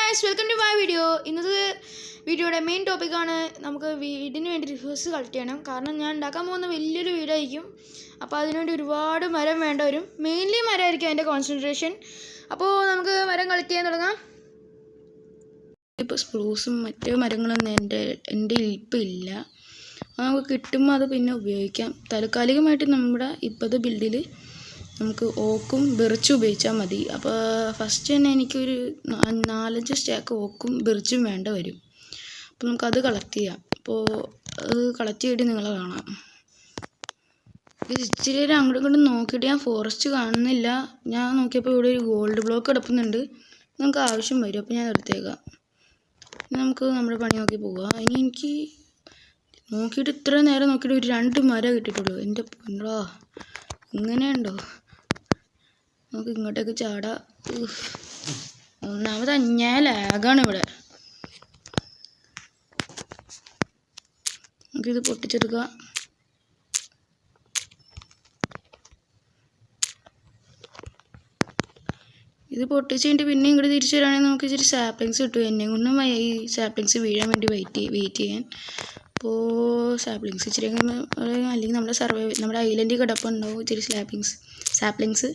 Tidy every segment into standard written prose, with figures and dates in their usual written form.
Guys, welcome to my video. ഇന്നത്തെ വീഡിയോയുടെ main ടോപ്പിക്കാണ് നമുക്ക് വീടിന് വേണ്ടി റിസോഴ്സ് കളക്ട് ചെയ്യണം. കാരണം ഞാൻ ഉണ്ടാക്കാൻ പോകുന്ന വലിയൊരു വീടായിരിക്കും. അപ്പോൾ അതിനുവേണ്ടി ഒരുപാട് മരം വേണ്ട വരും. മെയിൻലി മരമായിരിക്കും അതിൻ്റെ കോൺസെൻട്രേഷൻ. അപ്പോൾ നമുക്ക് മരം കളക്ട് ചെയ്യാൻ തുടങ്ങാം. ഇപ്പോൾ സ്പ്രൂസും മറ്റ് മരങ്ങളൊന്നും എൻ്റെ ഇപ്പം ഇല്ല. നമുക്ക് കിട്ടുമ്പോൾ അത് പിന്നെ ഉപയോഗിക്കാം. താൽക്കാലികമായിട്ട് നമ്മുടെ ഇപ്പോഴത്തെ ബിൽഡിൽ നമുക്ക് ഓക്കും ബിർച്ചും ഉപയോഗിച്ചാൽ മതി. അപ്പോൾ ഫസ്റ്റ് തന്നെ എനിക്കൊരു 4-5 സ്റ്റാക്ക് ഓക്കും ബിർച്ചും വേണ്ട വരും. അപ്പോൾ നമുക്കത് കളക്ട് ചെയ്യാം. അപ്പോൾ അത് കളക്ട് ചെയ്തിട്ട് നിങ്ങളെ കാണാം. ഇച്ചിരി നേരം അങ്ങോട്ടും ഇങ്ങോട്ടും നോക്കിയിട്ട് ഞാൻ ഫോറസ്റ്റ് കാണുന്നില്ല. ഞാൻ നോക്കിയപ്പോൾ ഇവിടെ ഒരു ഗോൾഡ് ബ്ലോക്ക് കിടപ്പുന്നുണ്ട്. നമുക്ക് ആവശ്യം വരും. അപ്പോൾ ഞാൻ എടുത്തേക്കാം. നമുക്ക് നമ്മുടെ പണി നോക്കി പോകാം. ഇനി എനിക്ക് നോക്കിയിട്ട് ഇത്ര നേരം നോക്കിയിട്ട് ഒരു 2 മരം കിട്ടിയിട്ടുള്ളൂ. എൻ്റെ പൊന്നോ, ഇങ്ങനെയുണ്ടോ? നമുക്ക് ഇങ്ങോട്ടേക്ക് ചാടാം. ഒന്നാമത് ഞാൻ ലാഗാണ് ഇവിടെ. നമുക്കിത് പൊട്ടിച്ചെടുക്കാം. ഇത് പൊട്ടിച്ച് കഴിഞ്ഞിട്ട് പിന്നെ ഇങ്ങോട്ട് തിരിച്ചു വരികയാണെങ്കിൽ നമുക്ക് ഇച്ചിരി സാപ്ലിങ്സ് കിട്ടും. എന്നെ കൊണ്ടും ഈ സാപ്ലിങ്സ് വീഴാൻ വേണ്ടി വെയിറ്റ് ചെയ്യാൻ. അപ്പോൾ സാപ്ലിങ്സ് ഇച്ചിരി അല്ലെങ്കിൽ നമ്മുടെ ഐലൻഡിൽ കിടപ്പുണ്ടാവും ഇച്ചിരി സാപ്ലിങ്സ്.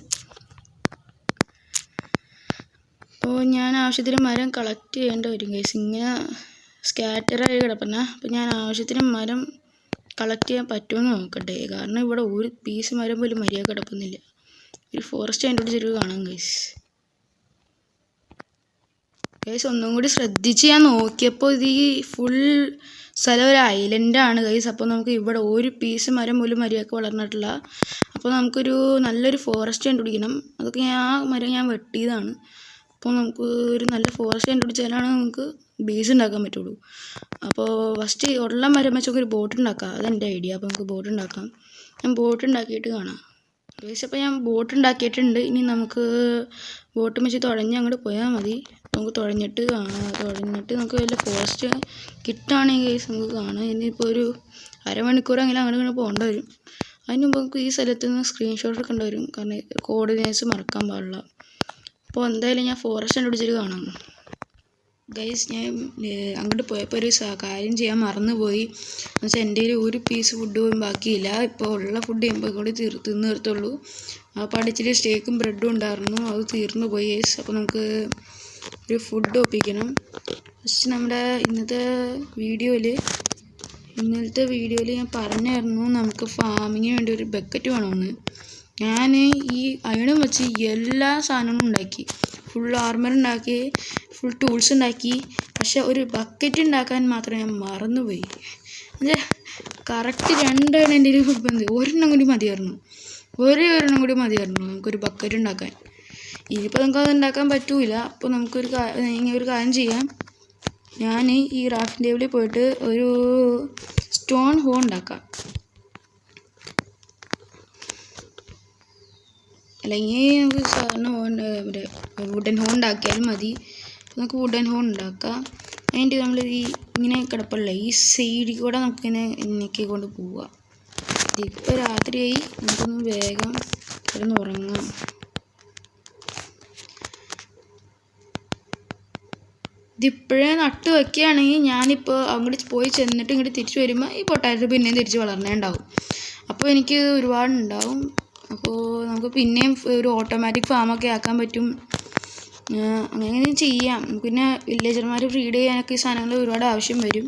അപ്പോൾ ഞാൻ ആവശ്യത്തിന് മരം കളക്ട് ചെയ്യേണ്ടി വരും ഗൈസ്. ഇങ്ങനെ സ്കാറ്ററായി കിടപ്പുന്ന. അപ്പോൾ ഞാൻ ആവശ്യത്തിന് മരം കളക്ട് ചെയ്യാൻ പറ്റുമെന്ന് നോക്കട്ടെ. കാരണം ഇവിടെ ഒരു പീസ് മരം പോലും മര്യാദ കിടപ്പുന്നില്ല. ഒരു ഫോറസ്റ്റ് അതിൻ്റെ ചെരുവ് കാണാം ഗൈസ്. ഒന്നും കൂടി ശ്രദ്ധിച്ച് ഞാൻ നോക്കിയപ്പോൾ ഇത് ഈ ഫുൾ സ്ഥലം ഒരു ഐലൻഡാണ് ഗൈസ്. അപ്പോൾ നമുക്ക് ഇവിടെ ഒരു പീസ് മരം പോലും മര്യാദക്ക് വളർന്നിട്ടില്ല. അപ്പോൾ നമുക്കൊരു നല്ലൊരു ഫോറസ്റ്റ് കണ്ടുപിടിക്കണം. അതൊക്കെ ആ മരം ഞാൻ വെട്ടിയതാണ്. അപ്പോൾ നമുക്ക് ഒരു നല്ല ഫോറസ്റ്റ് കണ്ടുപിടിച്ചാലാണ് നമുക്ക് ബേസ് ഉണ്ടാക്കാൻ പറ്റുള്ളൂ. അപ്പോൾ ഫസ്റ്റ് ഉള്ള മരം വെച്ചൊക്കെ ഒരു ബോട്ട് ഉണ്ടാക്കാം. അതെൻ്റെ ഐഡിയ. അപ്പോൾ നമുക്ക് ബോട്ട് ഉണ്ടാക്കാം. ഞാൻ ബോട്ട് ഉണ്ടാക്കിയിട്ട് കാണാം ഗൈസ്. അപ്പോൾ ഞാൻ ബോട്ട് ഉണ്ടാക്കിയിട്ടുണ്ട്. ഇനി നമുക്ക് ബോട്ട് വെച്ച് തുഴഞ്ഞ് അങ്ങോട്ട് പോയാൽ മതി. നമുക്ക് തുഴഞ്ഞിട്ട് നമുക്ക് വല്ല ഫോറസ്റ്റ് കിട്ടുകയാണെങ്കിൽ ഗൈസ് നമുക്ക് കാണാം. ഇനിയിപ്പോൾ ഒരു അരമണിക്കൂറെങ്കിലും അങ്ങോട്ട് പോകേണ്ടി വരും. അതിന് മുമ്പ് നമുക്ക് ഈ സ്ഥലത്ത് നിന്ന് സ്ക്രീൻഷോട്ട് എടുക്കേണ്ടി വരും. കാരണം കോർഡിനേറ്റ്സ് മറക്കാൻ പാടില്ല. അപ്പോൾ എന്തായാലും ഞാൻ ഫോറസ്റ്റ് കണ്ടുപിടിച്ചിട്ട് കാണാം ഗൈസ്. ഞാൻ അങ്ങോട്ട് പോയപ്പോൾ ഒരു കാര്യം ചെയ്യാൻ മറന്നുപോയി. എന്നുവെച്ചാൽ എൻ്റെ ഒരു പീസ് ഫുഡ് പോലും ബാക്കിയില്ല. ഇപ്പോൾ ഉള്ള ഫുഡ് ഞാൻ കൂടി തിന്ന് തീർത്തുള്ളൂ. അപ്പോൾ അടിച്ചിട്ട് സ്റ്റേക്കും ബ്രെഡും ഉണ്ടായിരുന്നു. അത് തീർന്നു പോയി ഗൈസ്. അപ്പോൾ നമുക്ക് ഒരു ഫുഡ് ഒപ്പിക്കണം. ഫസ്റ്റ് നമ്മുടെ ഇന്നത്തെ വീഡിയോയിൽ ഞാൻ പറഞ്ഞായിരുന്നു നമുക്ക് ഫാമിങ്ങിന് വേണ്ടി ഒരു ബക്കറ്റ് വേണമെന്ന്. ഞാൻ ഈ അയണും വെച്ച് എല്ലാ സാധനങ്ങളും ഉണ്ടാക്കി. ഫുൾ ആർമർ ഉണ്ടാക്കി, ഫുൾ ടൂൾസ് ഉണ്ടാക്കി. പക്ഷെ ഒരു ബക്കറ്റ് ഉണ്ടാക്കാൻ മാത്രം ഞാൻ മറന്നുപോയി. കറക്റ്റ് 2 എണ്ണം എൻ്റെ കയ്യിൽ ബന്ധം. ഒരെണ്ണം കൂടി മതിയായിരുന്നു നമുക്കൊരു ബക്കറ്റ് ഉണ്ടാക്കാൻ. ഇനിയിപ്പോൾ നമുക്കത് ഉണ്ടാക്കാൻ പറ്റൂല. അപ്പോൾ നമുക്കൊരു കാര്യം ചെയ്യാം. ഞാൻ ഈ റാഫ്റ്റിംഗ് ടേബിളിൽ പോയിട്ട് ഒരു സ്റ്റോൺ ഹോ ഉണ്ടാക്കാം. അല്ലെങ്കിൽ നമുക്ക് സാധാരണ വുഡൻ ഹോൺ ഉണ്ടാക്കിയാലും മതി. നമുക്ക് വുഡൻ ഹോൺ ഉണ്ടാക്കാം. അതിൻ്റെ നമ്മൾ ഇങ്ങനെ കിടപ്പുള്ള ഈ സൈഡിൽ കൂടെ നമുക്കിങ്ങനെ ഇന്നേക്ക് കൊണ്ട് പോവാം. ഇതിപ്പോൾ രാത്രിയായി. നമുക്കൊന്ന് വേഗം കിടന്ന് ഉറങ്ങാം. ഇതിപ്പോഴേ നട്ട് വയ്ക്കുകയാണെങ്കിൽ ഞാനിപ്പോൾ അങ്ങോട്ട് പോയി ചെന്നിട്ട് ഇങ്ങോട്ട് തിരിച്ചു വരുമ്പോൾ ഈ പൊട്ടാറ്റോ പിന്നെയും തിരിച്ച് വളർന്നേണ്ടാവും. അപ്പോൾ എനിക്ക് ഒരുപാടുണ്ടാവും. അപ്പോൾ നമുക്ക് പിന്നെയും ഒരു ഓട്ടോമാറ്റിക് ഫാമൊക്കെ ആക്കാൻ പറ്റും. അങ്ങനെ ചെയ്യാം. പിന്നെ വില്ലേജർമാർ ബ്രീഡ് ചെയ്യാനൊക്കെ ഈ സാധനങ്ങൾ ഒരുപാട് ആവശ്യം വരും.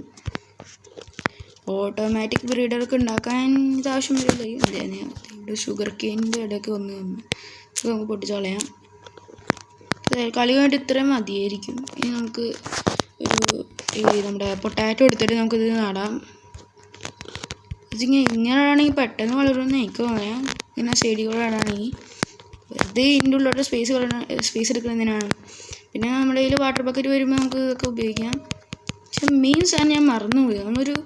ഓട്ടോമാറ്റിക് ബ്രീഡറൊക്കെ ഉണ്ടാക്കാൻ ഇത് ആവശ്യം വരില്ല. ഇവിടെ ഷുഗർ കെയിനിൻ്റെ ഇടയ്ക്ക് നമുക്ക് പൊട്ടിച്ച് കളയാം. കളി വേണ്ടി ഇത്രയും മതിയായിരിക്കും. ഇനി നമുക്ക് നമ്മുടെ പൊട്ടാറ്റോ എടുത്തിട്ട് നമുക്കിത് നടാം. ഇങ്ങനെയാണെങ്കിൽ പെട്ടെന്ന് വളരുമെന്ന് എനിക്ക് പറയാം. ഇങ്ങനെ സൈഡികളാണെങ്കിൽ വെറുതെ ഇതിൻ്റെ ഉള്ളിലോട്ട് സ്പേസ് എടുക്കുന്നതിനാണ്. പിന്നെ നമ്മുടെ കയ്യിൽ വാട്ടർ ബക്കറ്റ് വരുമ്പോൾ നമുക്ക് ഇതൊക്കെ ഉപയോഗിക്കാം. പക്ഷെ മെയിൻ സാധനം ഞാൻ മറന്നുപോയി. നമ്മളൊരു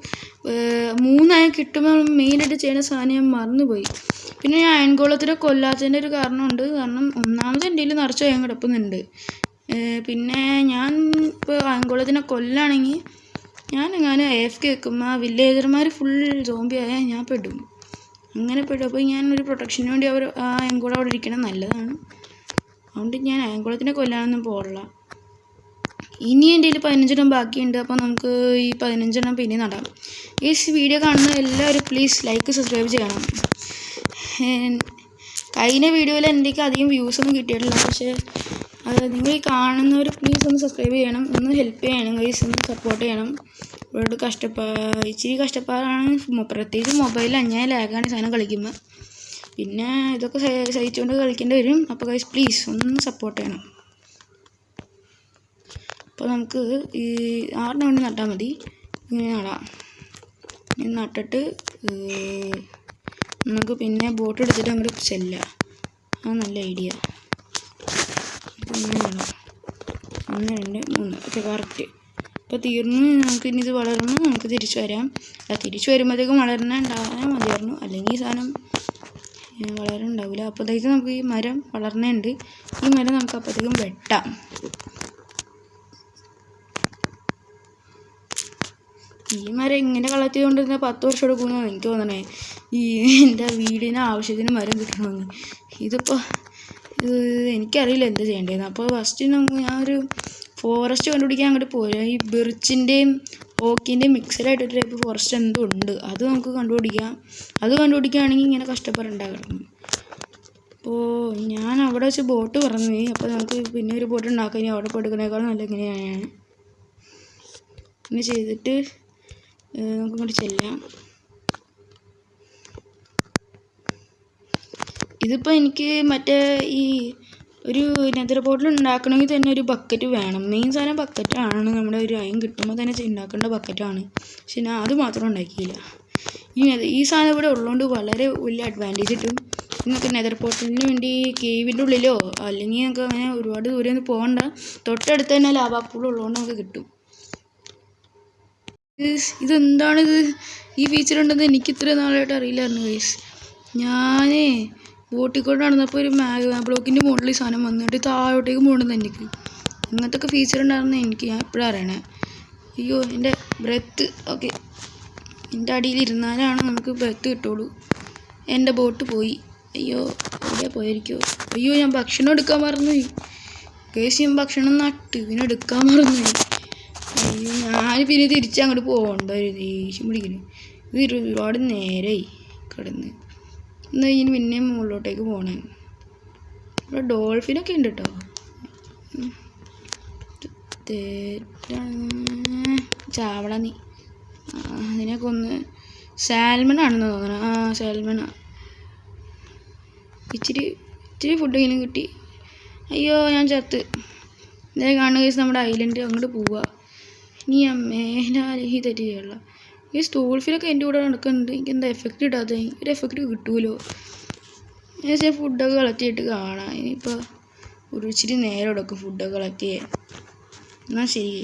3 കിട്ടുമ്പോൾ മെയിനായിട്ട് ചെയ്യുന്ന സാധനം ഞാൻ മറന്നുപോയി. പിന്നെ ഞാൻ അയൺഗോളത്തിനെ കൊല്ലാത്തതിൻ്റെ ഒരു കാരണമുണ്ട്. കാരണം ഒന്നാമത് എൻ്റെ കയ്യിൽ നിറച്ച് അയൺ കിടപ്പുന്നുണ്ട്. പിന്നെ ഞാൻ ഇപ്പോൾ അയൺഗോളത്തിനെ കൊല്ലാണെങ്കിൽ ഞാൻ AFK വെക്കുമ്പോൾ വില്ലേജർമാർ ഫുൾ സോംബി ആയാൽ ഞാൻ പെടും. അപ്പോൾ ഞാനൊരു പ്രൊട്ടക്ഷന് വേണ്ടി ആ അയൺഗോളം അവിടെ ഇരിക്കണം നല്ലതാണ്. അതുകൊണ്ട് ഞാൻ അയൺഗോളത്തിനെ കൊല്ലാനൊന്നും പോകില്ല. ഇനി എൻ്റെ കയ്യിൽ 15 ബാക്കിയുണ്ട്. അപ്പോൾ നമുക്ക് ഈ 15 പിന്നെ നടാം. ഈ വീഡിയോ കാണുന്ന എല്ലാവരും പ്ലീസ് ലൈക്ക് സബ്സ്ക്രൈബ് ചെയ്യണം. കഴിഞ്ഞ വീഡിയോയിൽ എനിക്ക് അധികം വ്യൂസൊന്നും കിട്ടിയിട്ടില്ല. പക്ഷേ നിങ്ങൾ ഈ കാണുന്നവർ പ്ലീസ് ഒന്ന് സബ്സ്ക്രൈബ് ചെയ്യണം, ഒന്ന് ഹെൽപ്പ് ചെയ്യണം ഗൈസ്, ഒന്ന് സപ്പോർട്ട് ചെയ്യണം. ഇവിടെ ഇച്ചിരി കഷ്ടപ്പാടാണ്, പ്രത്യേകിച്ച് മൊബൈലിൽ അന്യായ ലാഗാണ് ഈ സാധനം കളിക്കുമ്പോൾ. പിന്നെ ഇതൊക്കെ സഹിച്ചുകൊണ്ട് കളിക്കേണ്ടി വരും. അപ്പോൾ ഗൈസ് പ്ലീസ് ഒന്ന് സപ്പോർട്ട് ചെയ്യണം. അപ്പോൾ നമുക്ക് ഈ 6 കൊണ്ട് നട്ടാൽ മതി. ഇങ്ങനെ നടാം. ഇങ്ങനെ നട്ടിട്ട് നമുക്ക് പിന്നെ ബോട്ട് എടുത്തിട്ട് അങ്ങോട്ട് ചെല്ലാം. അത് നല്ല ഐഡിയ. ഇങ്ങനെ നടാം. 1 2 3 ഓക്കെ കറക്റ്റ്. ഇപ്പോൾ തീർന്ന് നമുക്ക് ഇനി ഇത് വളരുമ്പോൾ നമുക്ക് തിരിച്ചു വരാം. തിരിച്ചു വരുമ്പോഴത്തേക്കും വളരണുണ്ടാകാൻ മതിയായിരുന്നു, അല്ലെങ്കിൽ ഈ സാധനം വളരുന്നുണ്ടാവില്ല. അപ്പോഴത്തേക്കും നമുക്ക് ഈ മരം വളർന്നുണ്ട്. ഈ മരം നമുക്ക് അപ്പോഴത്തേക്കും വെട്ടാം. ഈ മരം ഇങ്ങനെ കളക്ട് ചെയ്തുകൊണ്ടിരുന്ന 10 വർഷം എടുക്കുമെന്നാണ് എനിക്ക് തോന്നണേ, ഈ എൻ്റെ വീടിന് ആവശ്യത്തിന് മരം കിട്ടണമെന്ന്. ഇതിപ്പോൾ എനിക്കറിയില്ല എന്താ ചെയ്യേണ്ടതെന്ന്. അപ്പോൾ ഫസ്റ്റ് ഞാനൊരു ഫോറസ്റ്റ് കണ്ടുപിടിക്കാൻ അങ്ങോട്ട് പോരാ. ഈ ബിർച്ചിൻ്റെയും ഓക്കിൻ്റെയും മിക്സഡായിട്ടൊരു ടൈപ്പ് ഫോറസ്റ്റ് എന്തോ ഉണ്ട്, അത് നമുക്ക് കണ്ടുപിടിക്കാം. അത് കണ്ടുപിടിക്കുകയാണെങ്കിൽ ഇങ്ങനെ കഷ്ടപ്പാടുണ്ടാകണം. അപ്പോൾ ഞാൻ അവിടെ വെച്ച് ബോട്ട് പറഞ്ഞു പോയി. അപ്പോൾ നമുക്ക് പിന്നെ ഒരു ബോട്ട് ഉണ്ടാക്കാം. ഇനി അവിടെ പോയെടുക്കുന്നതിനേക്കാളും നല്ല ഇങ്ങനെയാണ്. ഇങ്ങനെ ചെയ്തിട്ട് നമുക്ക് ഇങ്ങോട്ട് ചെല്ലാം. ഇതിപ്പോൾ എനിക്ക് മറ്റേ ഈ ഒരു നെതർ പോർട്ടൽ ഉണ്ടാക്കണമെങ്കിൽ തന്നെ ഒരു ബക്കറ്റ് വേണം. മെയിൻ സാധനം ബക്കറ്റാണ്. നമ്മുടെ ഒരു അയം കിട്ടുമ്പോൾ തന്നെ ഉണ്ടാക്കേണ്ട ബക്കറ്റാണ്. പക്ഷെ ഞാൻ അത് മാത്രം ഉണ്ടാക്കിയില്ല. ഈ സാധനം ഇവിടെ ഉള്ളതുകൊണ്ട് വളരെ വലിയ അഡ്വാൻറ്റേജ് കിട്ടും. നിങ്ങൾക്ക് നെതർ പോർട്ടലിന് വേണ്ടി കേവിൻ്റെ ഉള്ളിലോ അല്ലെങ്കിൽ നമുക്ക് അങ്ങനെ ഒരുപാട് ദൂരെ ഒന്നും പോകണ്ട, തൊട്ടടുത്ത് തന്നെ ലാവാ പൂൾ ഉള്ളതുകൊണ്ട് നമുക്ക് കിട്ടും. ഇതെന്താണിത്? ഈ ഫീച്ചർ ഉണ്ടെന്ന് എനിക്ക് ഇത്ര നാളായിട്ട് അറിയില്ലായിരുന്നു ഗൈസ്. ഞാൻ ബോട്ടിക്കൊണ്ട് നടന്നപ്പോൾ ഒരു ബ്ലോക്കിൻ്റെ മുകളിൽ സാധനം വന്നിട്ട് താഴോട്ടേക്ക് പോകണമെന്ന് എനിക്ക്. ഇങ്ങനത്തെ ഒക്കെ ഫീച്ചർ ഉണ്ടായിരുന്നു എനിക്ക് ഞാൻ എപ്പോഴും അറിയണേ. അയ്യോ എൻ്റെ ബ്രെത്ത്. ഓക്കെ, എൻ്റെ അടിയിൽ ഇരുന്നാലാണ് നമുക്ക് ബ്രെത്ത് കിട്ടുള്ളൂ. എൻ്റെ ബോട്ട് പോയി. അയ്യോ എവിടെ പോയിരിക്കുമോ? അയ്യോ ഞാൻ ഭക്ഷണം എടുക്കാൻ മറന്നുപോയി ഗൈസ്. ഞാൻ ഭക്ഷണം നട്ട് പിന്നെ എടുക്കാൻ മറന്നുപോയി. അയ്യോ ഞാൻ പിന്നെ തിരിച്ചങ്ങോട്ട് പോകണ്ട, ഒരു ദേഷ്യം പിടിക്കുന്നു. ഇത് ഒരുപാട് നേരമായി കിടന്ന്. എന്നാൽ ഇനി പിന്നെയും മുകളിലോട്ടേക്ക് പോകണേ. ഇവിടെ ഡോൾഫിനൊക്കെ ഉണ്ട് കേട്ടോ. ചാവള നീ അതിനൊക്കെ ഒന്ന് സാൽമണാണെന്ന് തോന്നണം. സാൽമണ. ഇച്ചിരി ഫുഡെങ്കിലും കിട്ടി. അയ്യോ ഞാൻ ചത്ത്. ഇതേ കാണുക കേസ് നമ്മുടെ ഐലൻഡ് അങ്ങോട്ട് പോവുക. ഇനി മേലാൽ ഈ തെറ്റ് ചെയ്യാനുള്ള ഈ സ്റ്റോൾഫിലൊക്കെ എൻ്റെ കൂടെ നടക്കുന്നുണ്ട്. എനിക്ക് എന്താ എഫക്റ്റ് ഇടാത്ത? ഒരു എഫക്റ്റ് കിട്ടുമല്ലോ. ഞാൻ ഫുഡൊക്കെ കളക്ട് ചെയ്തിട്ട് കാണാം. ഇനിയിപ്പോൾ ഒരു ഇച്ചിരി നേരം എടുക്കും ഫുഡൊക്കെ കളക്ട് ചെയ്യാൻ. എന്നാൽ ശരി,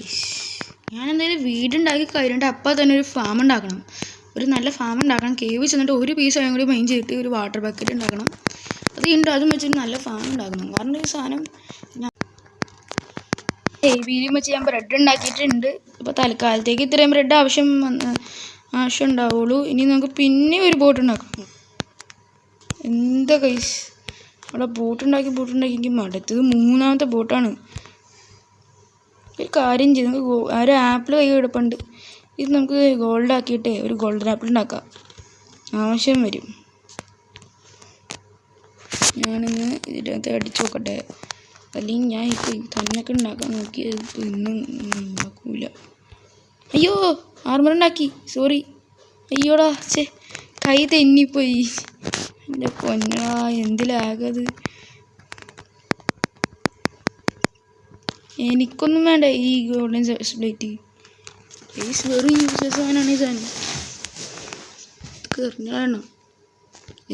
ഞാനെന്തായാലും വീടുണ്ടാക്കി കഴിഞ്ഞിട്ട് അപ്പം തന്നെ ഒരു ഫാം ഉണ്ടാക്കണം. ഒരു നല്ല ഫാം ഉണ്ടാക്കണം. കേവ് ചെന്നിട്ട് ഒരു പീസ് ആയും കൂടി മൈൻ ചെയ്തിട്ട് ഒരു വാട്ടർ ബക്കറ്റ് ഉണ്ടാക്കണം. അതും വെച്ചിട്ട് നല്ല ഫാം ഉണ്ടാക്കണം. കാരണം ഈ സാധനം വീഡിയോ വെച്ച് ഞാൻ ബ്രെഡ് ഉണ്ടാക്കിയിട്ടുണ്ട്. അപ്പോൾ തൽക്കാലത്തേക്ക് ഇത്രയും ബ്രെഡ് ആവശ്യം ഉണ്ടാവുള്ളൂ. ഇനി നമുക്ക് പിന്നെ ഒരു ബോട്ട് ഉണ്ടാക്കണം. എന്താ ഗൈസ്, അവിടെ ബോട്ടുണ്ടാക്കി എനിക്ക് മടുത്തത്. 3ാമത്തെ ബോട്ടാണ്. ഒരു കാര്യം ചെയ്ത് നമുക്ക് ഒരു ആപ്പിൾ കൈ കിടപ്പുണ്ട്. ഇത് നമുക്ക് ഗോൾഡ് ആക്കിയിട്ടേ ഒരു ഗോൾഡൻ ആപ്പിൾ ഉണ്ടാക്കാം. ആവശ്യം വരും. ഞാനിന്ന് ഇതിനകത്ത് അടിച്ചു നോക്കട്ടെ, അല്ലെങ്കിൽ ഞാൻ ഇപ്പോൾ തന്നൊക്കെ ഉണ്ടാക്കാൻ നോക്കിയത് ഇന്നും ഉണ്ടാക്കൂല. അയ്യോ ആർമർ ഉണ്ടാക്കി, സോറി. അയ്യോടാ കൈ തെന്നിപ്പോയി. എൻ്റെ പൊന്നാ എന്ത് ലാഗത്. എനിക്കൊന്നും വേണ്ട ഈ ഗോൾഡൻ പ്ലേറ്റ്. വെറും യൂസേഴ്സ് സാധനമാണ് ഈ സാധനം. എറിഞ്ഞാണോ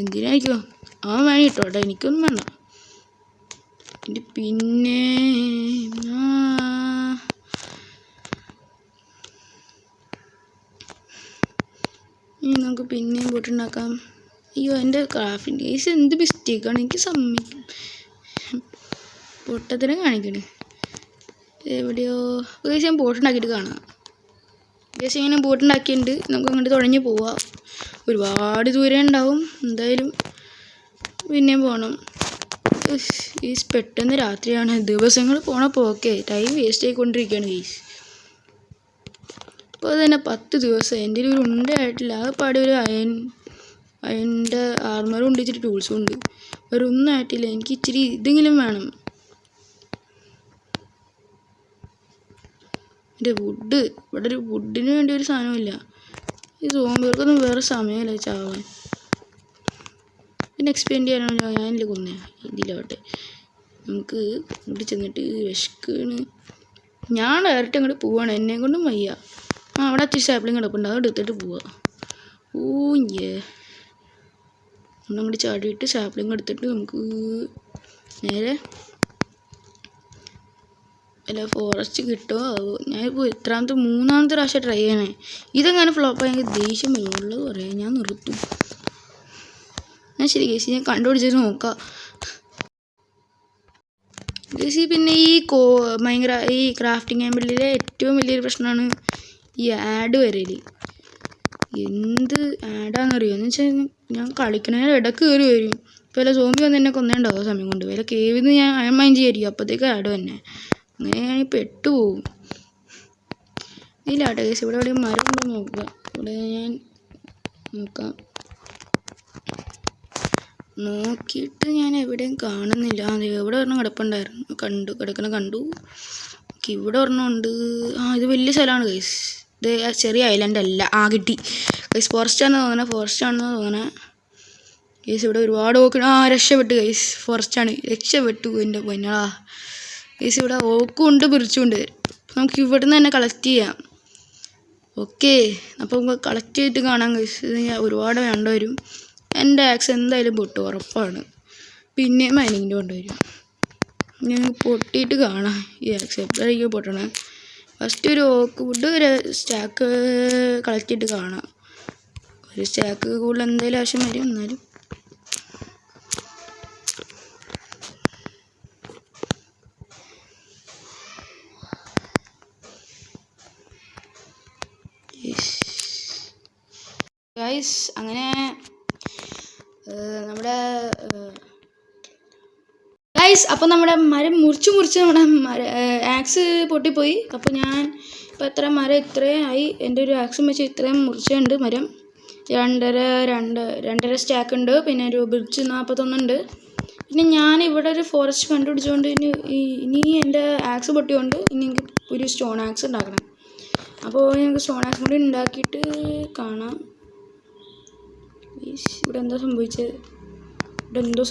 എന്തിനായിരിക്കോ? വേണം കിട്ടോട്ടെ, എനിക്കൊന്നും വേണ്ട. പിന്നെ നമുക്ക് പിന്നെയും ബോട്ടുണ്ടാക്കാം. അയ്യോ എൻ്റെ ക്രാഫ്റ്റിൻ്റെ കേസ് എന്ത് മിസ്റ്റേക്കാണ്, എനിക്ക് സമ്മതിക്കും. പൊട്ടത്തിനെ കാണിക്കണേ എവിടെയോ. കേസ് ഞാൻ ബോട്ടുണ്ടാക്കിയിട്ട് കാണാം. കേസ് ഇങ്ങനെ ബോട്ടുണ്ടാക്കിയിട്ടുണ്ട്. നമുക്ക് അങ്ങോട്ട് തുഴഞ്ഞ് പോവാം. ഒരുപാട് ദൂരം ഉണ്ടാവും എന്തായാലും. പിന്നെയും പോകണം. ഗൈസ് പെട്ടെന്ന് രാത്രിയാണ്. ദിവസങ്ങൾ പോണ പോക്കെ ടൈം വേസ്റ്റ് ആയിക്കൊണ്ടിരിക്കുകയാണ് ഗൈസ്. അപ്പോൾ തന്നെ 10 ദിവസം എൻ്റെ ഒരു ഉണ്ടായിട്ടില്ല. ആ പാടെ ഒരു അയൻ്റെ ആർമറും ഉണ്ട്, ഇച്ചിരി ടൂൾസും ഉണ്ട്. വേറെ ഒന്നും ആയിട്ടില്ല. എനിക്ക് ഇച്ചിരി ഇതെങ്കിലും വേണം. എൻ്റെ വുഡ്, ഇവിടെ ഒരു വുഡിന് വേണ്ടി ഒരു സാധനമില്ല. ഈ സോംബികൾക്കൊന്നും വേറെ സമയമില്ല ചാവാൻ. പിന്നെ എക്സ്പെൻഡ് ചെയ്യാനാണല്ലോ ഞാനില്ല കൊന്നേ. ഇതിലാവട്ടെ, നമുക്ക് ഇവിടെ ചെന്നിട്ട് വിശക്കാണ്. ഞാൻ ഡയറക്റ്റ് അങ്ങോട്ട് പോവാണ്, എന്നെ കൊണ്ടും വയ്യ. അവിടെ അച്ഛൻ സാപ്ലിങ് കിടപ്പുണ്ട്, അത് എടുത്തിട്ട് പോവാ. ഊഞ്ഞേ ഒന്നങ്ങോട്ട് ചാടിയിട്ട് സാപ്ലിങ് എടുത്തിട്ട് നമുക്ക് നേരെ അല്ല ഫോറസ്റ്റ് കിട്ടുമോ. ഞാനിപ്പോൾ മൂന്നാമത്തെ പ്രാവശ്യം ട്രൈ ചെയ്യണേ. ഇതെങ്ങനെ ഫ്ലോപ്പ് ആയെങ്കിൽ ദേഷ്യം വരുന്നുള്ളത് പറയാം. ഞാൻ നിർത്തും. ഞാൻ ശരി കേസി ഞാൻ കണ്ടുപിടിച്ചിട്ട് നോക്കാം കേസി. പിന്നെ ഭയങ്കര ഈ ക്രാഫ്റ്റിംഗ് ആമ്പിളിലെ ഏറ്റവും വലിയൊരു പ്രശ്നമാണ് ഈ ആഡ് വരല്. എന്ത് ആഡാണെന്നറിയോ? എന്ന് വെച്ചാൽ ഞാൻ കളിക്കണേൽ ഇടയ്ക്ക് കയറി വരും. ഇപ്പോൾ വല്ല സോംബി വന്ന് എന്നെ കൊന്നേണ്ടാവും സമയം കൊണ്ട്. വല്ല കേവിൽ നിന്ന് ഞാൻ അയൺ മൈൻഡ് ചെയ്യായിരിക്കും, അപ്പോഴത്തേക്ക് ആഡ് തന്നെ. അങ്ങനെ ഞാൻ പെട്ടുപോകും. ഇല്ല കേട്ടോ കേസ്, ഇവിടെ എവിടെയും മരം ഉണ്ടോ നോക്കുക. ഇവിടെ ഞാൻ നോക്കാം, നോക്കിയിട്ട് ഞാൻ എവിടെയും കാണുന്നില്ല. അത് എവിടെ ഒരെണ്ണം കിടപ്പുണ്ടായിരുന്നു, കണ്ടു. ഇവിടെ ഒരെണ്ണം ഉണ്ട്. ഇത് വലിയ സ്ഥലമാണ് ഗൈസ്. ഇത് ചെറിയ ഐലൻഡ് അല്ല. കിട്ടി ഗൈസ്. ഫോറസ്റ്റ് ആണെന്ന് തോന്നണേ ഗൈസ്. ഇവിടെ ഒരുപാട് ഓക്ക്. രക്ഷപ്പെട്ടു ഗൈസ്. ഫോറസ്റ്റാണ്, രക്ഷപ്പെട്ടു. എൻ്റെ പൊന്നടാ ഗൈസ്. ഇവിടെ ഓക്കും ഉണ്ട്, ബിറിച്ചുണ്ട്. നമുക്ക് ഇവിടെ നിന്ന് തന്നെ കളക്ട് ചെയ്യാം. ഓക്കെ, അപ്പോൾ നമുക്ക് കളക്ട് ചെയ്തിട്ട് കാണാം ഗൈസ്. ഇത് ഞാൻ ഒരുപാട് വേണ്ട വരും. എൻ്റെ ആക്സ് എന്തായാലും പൊട്ടും, ഉറപ്പാണ്. പിന്നെ മൈനിങ്ങിൻ്റെ കൊണ്ടുവരും. ഞാൻ പൊട്ടിയിട്ട് കാണാം ഈ ആക്സ് എപ്പോഴായിരിക്കും പൊട്ടണേ. ഫസ്റ്റ് ഒരു ഓക്ക് വുഡ് ഒരു സ്റ്റാക്ക് കളക്ട് ചെയ്തിട്ട് കാണാം. ഒരു സ്റ്റാക്ക് കൂടുതൽ എന്തായാലും ആവശ്യം വരും. എന്നാലും ഗൈസ് അങ്ങനെ നമ്മുടെ ഗൈസ് അപ്പോൾ നമ്മുടെ മരം മുറിച്ച് നമ്മുടെ ആക്സ് പൊട്ടിപ്പോയി. അപ്പോൾ ഞാൻ ഇപ്പോൾ എത്ര മരം ഇത്രയും ആയി. എൻ്റെ ഒരു ആക്സും വെച്ച് ഇത്രയും മുറിച്ചുണ്ട് മരം. 2.5 സ്റ്റാക്ക് ഉണ്ട്. പിന്നെ ഒരു ബ്രിഡ്ജ് 41 ഉണ്ട്. പിന്നെ ഞാൻ ഇവിടെ ഒരു ഫോറസ്റ്റ് കണ്ടുപിടിച്ചുകൊണ്ട് ഇനി എൻ്റെ ആക്സ് പൊട്ടിയുണ്ട്. ഇനി എനിക്ക് ഒരു സ്റ്റോൺ ആക്സ് ഉണ്ടാക്കണം. അപ്പോൾ ഞങ്ങൾക്ക് സ്റ്റോൺ ആക്സ് കൂടി ഉണ്ടാക്കിയിട്ട് കാണാം. ഇവിടെ എന്തോ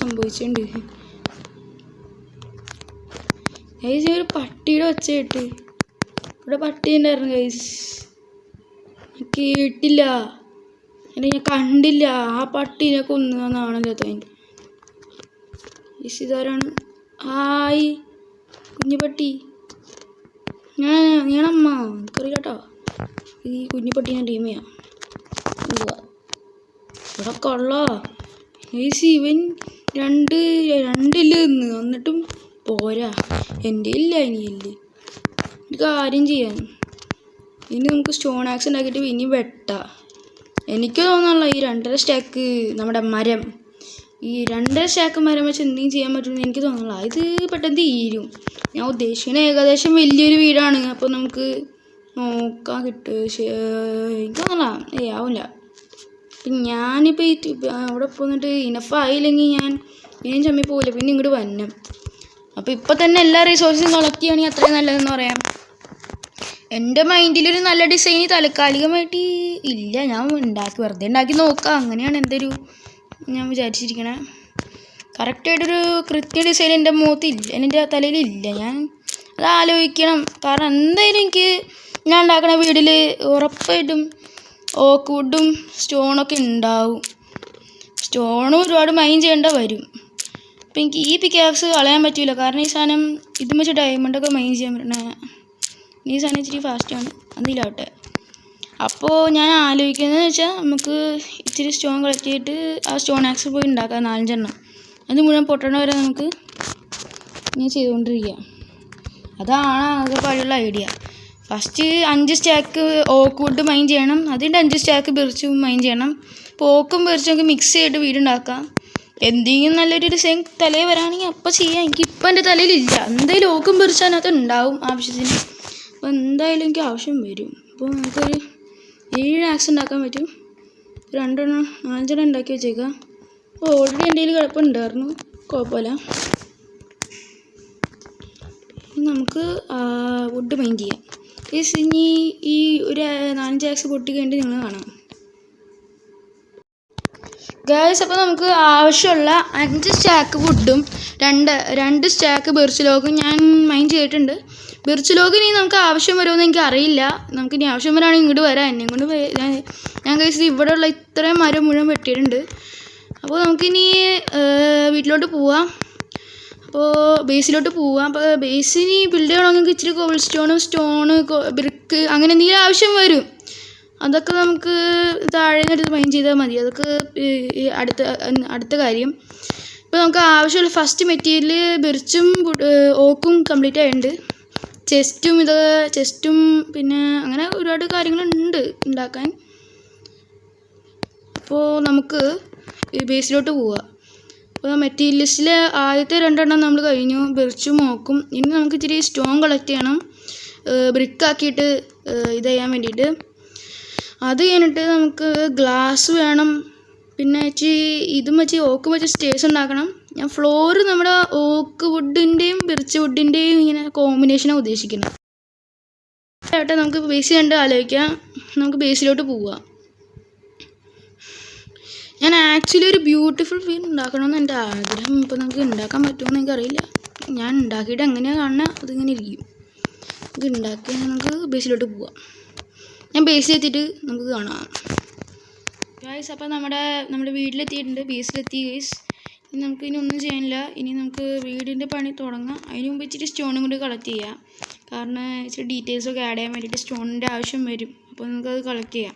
സംഭവിച്ചിട്ടുണ്ട് ഗൈസ്. ഒരു പട്ടിയുടെ ഒച്ച കേട്ട്. ഇവിടെ പട്ടി ഉണ്ടായിരുന്നു ഗൈസ്. കേട്ടില്ല, ഞാൻ കണ്ടില്ല. ആ പട്ടീനെ കൊന്നതാണല്ലോ തോന്നി. ഗൈസ് ഇതാരാണ്? ഹായ് കുഞ്ഞുപട്ടി. ഞാനമ്മ എനിക്കറിയില്ല കേട്ടോ. ഈ കുഞ്ഞുപട്ടീനെ ടീം ചെയ്യാം. ഇവിടെ കൊള്ള ഗൈസ്. ഇവൻ രണ്ടില്ല നിന്ന് എന്നിട്ടും പോരാ. എൻ്റെ ഇല്ല, ഇനിയില്ല. ഒരു കാര്യം ചെയ്യാൻ, ഇനി നമുക്ക് സ്റ്റോൺ ആക്സ് ഉണ്ടാക്കിയിട്ട് ഇനി വെട്ടാം. എനിക്ക് തോന്നുന്നുള്ള ഈ 2.5 സ്റ്റാക്ക് നമ്മുടെ മരം, ഈ 2.5 സ്റ്റാക്ക് മരം വെച്ച് എന്തെങ്കിലും ചെയ്യാൻ പറ്റുമെന്ന് എനിക്ക് തോന്നുന്നില്ല. ഇത് പെട്ടെന്ന് തീരും. ഞാൻ ഉദ്ദേശിക്കുന്നത് ഏകദേശം വലിയൊരു വീടാണ്. അപ്പോൾ നമുക്ക് നോക്കാൻ കിട്ടും. എനിക്ക് തോന്നല ആവില്ല. അപ്പം ഞാനിപ്പോൾ അവിടെ പോന്നിട്ട് ഇനഫായില്ലെങ്കിൽ ഞാൻ ഇനിയും ചമ്മി പോകില്ല. പിന്നെ ഇങ്ങോട്ട് വരണം. അപ്പോൾ ഇപ്പം തന്നെ എല്ലാ റിസോഴ്സും കളക്ട് ചെയ്യുകയാണെങ്കിൽ അത്രയും നല്ലതെന്ന് പറയാം. എൻ്റെ മൈൻഡിലൊരു നല്ല ഡിസൈൻ താൽക്കാലികമായിട്ട് ഇല്ല. ഞാൻ വെറുതെ ഉണ്ടാക്കി നോക്കാം. അങ്ങനെയാണ് എൻ്റെ ഞാൻ വിചാരിച്ചിരിക്കണേ. കറക്റ്റായിട്ടൊരു കൃത്യ ഡിസൈൻ എൻ്റെ എൻ്റെ തലയിലില്ല. ഞാൻ അത് ആലോചിക്കണം. കാരണം എന്തായാലും ഞാൻ ഉണ്ടാക്കുന്ന വീട്ടിൽ ഉറപ്പായിട്ടും ഓക്ക് വുഡും സ്റ്റോണൊക്കെ ഉണ്ടാവും. സ്റ്റോണും ഒരുപാട് മൈൻ ചെയ്യേണ്ട വരും. അപ്പം എനിക്ക് ഈ പിക്കാക്സ് കളയാൻ പറ്റില്ല. കാരണം ഈ സാധനം ഇതും വെച്ച് ഡയമണ്ടൊക്കെ മൈൻ ചെയ്യാൻ പറ്റണേ. ഈ സാധനം ഇച്ചിരി ഫാസ്റ്റാണ്. അതിലാവട്ടെ. അപ്പോൾ ഞാൻ ആലോചിക്കുന്നതെന്ന് വെച്ചാൽ നമുക്ക് ഇച്ചിരി സ്റ്റോൺ കളക്ട് ചെയ്തിട്ട് ആ സ്റ്റോൺ ആക്സ് പോയി ഉണ്ടാക്കാം 4-5 എണ്ണം. അത് മുഴുവൻ പൊട്ടണ വരെ നമുക്ക് ഇങ്ങനെ ചെയ്തുകൊണ്ടിരിക്കുക. അതാണ് ആകെ പഴയുള്ള idea. First 5 stack oak wood mine ചെയ്യണം. അതിൻ്റെ 5 സ്റ്റാക്ക് ബിറിച്ച് മൈൻ ചെയ്യണം. അപ്പോൾ ഓക്കും ബിറിച്ചും നമുക്ക് മിക്സ് ചെയ്തിട്ട് വീടുണ്ടാക്കാം. എന്തെങ്കിലും നല്ലൊരു ഡിസൈൻ തലയിൽ വരാണെങ്കിൽ അപ്പം ചെയ്യാം. എനിക്കിപ്പം എൻ്റെ തലയിലില്ല. എന്തായാലും ഓക്കും പിറിച്ചതിനകത്ത് ഉണ്ടാവും ആവശ്യത്തിന്. അപ്പോൾ എന്തായാലും എനിക്ക് ആവശ്യം വരും. അപ്പോൾ നമുക്കൊരു 7 ആക്സ് ഉണ്ടാക്കാൻ പറ്റും. 2 5 ഉണ്ടാക്കി വെച്ചേക്കാം. അപ്പോൾ ഓൾറെഡി എൻ്റെ കയ്യിൽ കിടപ്പുണ്ടായിരുന്നു, കുഴപ്പമില്ല. നമുക്ക് വുഡ് മൈൻഡ് ചെയ്യാം. ഇനി ഈ ഒരു 4-5 ആക്സ് പൊട്ടി കഴിഞ്ഞിട്ട് നിങ്ങൾ കാണാം ഗൈസ്. അപ്പോൾ നമുക്ക് ആവശ്യമുള്ള 5 സ്റ്റാക്ക് വുഡും 2 സ്റ്റാക്ക് ബെർച്ച് ലോഗും ഞാൻ മൈൻഡ് ചെയ്തിട്ടുണ്ട്. ബെർച്ച് ലോഗ് ഇനി നമുക്ക് ആവശ്യം വരുമെന്ന് എനിക്ക് അറിയില്ല. നമുക്കിനി ആവശ്യം വരാണെങ്കിൽ ഇങ്ങോട്ട് വരാം. എന്നെ കൊണ്ട് ഞാൻ ഗൈസ് ഇവിടെയുള്ള ഇത്രയും മരം മുഴുവൻ വെട്ടിയിട്ടുണ്ട്. അപ്പോൾ നമുക്കിനി വീട്ടിലോട്ട് പോവാം. അപ്പോൾ ബേസിലോട്ട് പോവാം. അപ്പോൾ ബേസിന് ബിൽഡ് ചെയ്യണമെങ്കിൽ ഇച്ചിരി കോബിൾ സ്റ്റോണ് ബ്രിക്ക് അങ്ങനെ എന്തെങ്കിലും ആവശ്യം വരും. അതൊക്കെ നമുക്ക് താഴെ നിന്നെടുത്ത് മൈൻഡ് ചെയ്താൽ മതി. അതൊക്കെ അടുത്ത കാര്യം. ഇപ്പോൾ നമുക്ക് ആവശ്യമുള്ള ഫസ്റ്റ് മെറ്റീരിയൽ ബെർച്ചും ഓക്കും കംപ്ലീറ്റ് ആയിട്ടുണ്ട്. ചെസ്റ്റും പിന്നെ അങ്ങനെ ഒരുപാട് കാര്യങ്ങളുണ്ട് ഉണ്ടാക്കാൻ. അപ്പോൾ നമുക്ക് ബേസിലോട്ട് പോവാം. അപ്പോൾ മെറ്റീരിയൽസിൽ ആദ്യത്തെ 2 നമ്മൾ കഴിഞ്ഞു, ബെർച്ചും ഓക്കും. ഇനി നമുക്ക് ഇച്ചിരി സ്റ്റോൺ കളക്ട് ചെയ്യണം, ബ്രിക്കാക്കിയിട്ട് ഇത് ചെയ്യാൻ വേണ്ടിയിട്ട്. അത് കഴിഞ്ഞിട്ട് നമുക്ക് ഗ്ലാസ് വേണം, പിന്നെ ഇതും വെച്ച് ഓക്കും വെച്ച് സ്റ്റേഴ്സ് ഉണ്ടാക്കണം. ഞാൻ ഫ്ലോറ് നമ്മുടെ ഓക്ക് വുഡിൻ്റെയും ബെർച്ച് വുഡിൻ്റെയും ഇങ്ങനെ കോമ്പിനേഷനാണ് ഉദ്ദേശിക്കുന്നത്. ഏട്ടാ നമുക്ക് ബേസ് കണ്ട് ആലോചിക്കാം. നമുക്ക് ബേസിലോട്ട് പോവാം. ഞാൻ ആക്ച്വലി ഒരു ബ്യൂട്ടിഫുൾ വീട് ഉണ്ടാക്കണമെന്ന് എൻ്റെ ആഗ്രഹം. ഇപ്പോൾ നമുക്ക് ഉണ്ടാക്കാൻ പറ്റുമെന്ന് എനിക്കറിയില്ല. ഞാൻ ഉണ്ടാക്കിയിട്ട് എങ്ങനെയാണ് കാണുന്നത് അതിങ്ങനെ ഇരിക്കും. ഇത് ഉണ്ടാക്കി നമുക്ക് ബേസിലോട്ട് പോവാം. ഞാൻ ബേസിലെത്തിയിട്ട് നമുക്ക് കാണാം ഗൈസ്. അപ്പോൾ നമ്മുടെ വീട്ടിലെത്തിയിട്ടുണ്ട്, ബേസിലെത്തി ഗൈസ്. ഇനി നമുക്ക് ഇനി ഒന്നും ചെയ്യാനില്ല. ഇനി നമുക്ക് വീടിൻ്റെ പണി തുടങ്ങാം. അതിന് മുമ്പ് ഇച്ചിരി സ്റ്റോണും കൂടി കളക്ട് ചെയ്യാം. കാരണം ഇച്ചിരി ഡീറ്റെയിൽസൊക്കെ ആഡ് ചെയ്യാൻ വേണ്ടിയിട്ട് സ്റ്റോണിൻ്റെ ആവശ്യം വരും. അപ്പോൾ നമുക്കത് കളക്ട് ചെയ്യാം.